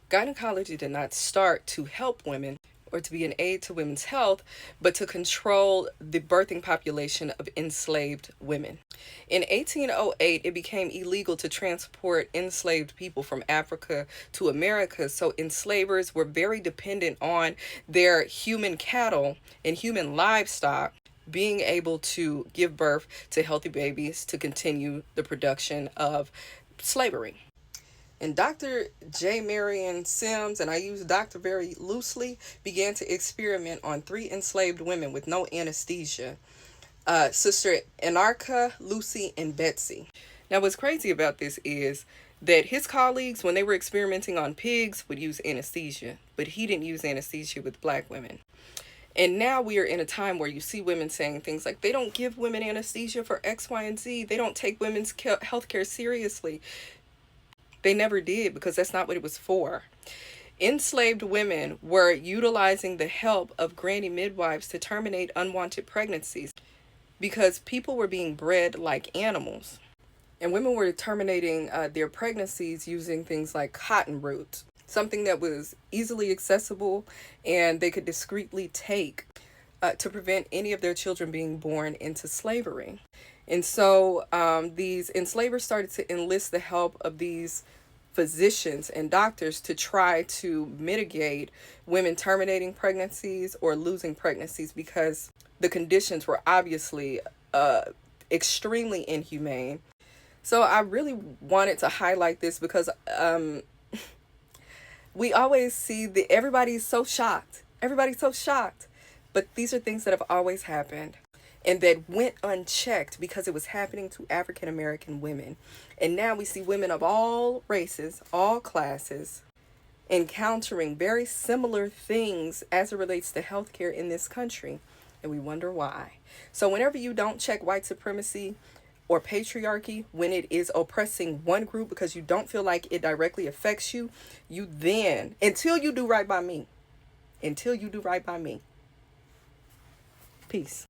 Gynecology did not start to help women or to be an aid to women's health, but to control the birthing population of enslaved women. In 1808, it became illegal to transport enslaved people from Africa to America, so enslavers were very dependent on their human cattle and human livestock being able to give birth to healthy babies to continue the production of slavery. And Dr. J. Marion Sims, and I use doctor very loosely, began to experiment on 3 enslaved women with no anesthesia. Sister Anarcha, Lucy, and Betsy. Now, what's crazy about this is that his colleagues, when they were experimenting on pigs, would use anesthesia, but he didn't use anesthesia with black women. And now we are in a time where you see women saying things like they don't give women anesthesia for X, Y, and Z. They don't take women's health care seriously. They never did, because that's not what it was for. Enslaved women were utilizing the help of granny midwives to terminate unwanted pregnancies because people were being bred like animals. And women were terminating their pregnancies using things like cotton root, something that was easily accessible and they could discreetly take to prevent any of their children being born into slavery. And so these enslavers started to enlist the help of these physicians and doctors to try to mitigate women terminating pregnancies or losing pregnancies, because the conditions were obviously extremely inhumane. So I really wanted to highlight this because we always see that everybody's so shocked. Everybody's so shocked. But these are things that have always happened and that went unchecked because it was happening to African American women. And now we see women of all races, all classes, encountering very similar things as it relates to healthcare in this country. And we wonder why. So whenever you don't check white supremacy or patriarchy, when it is oppressing one group because you don't feel like it directly affects you, you then, until you do right by me, peace.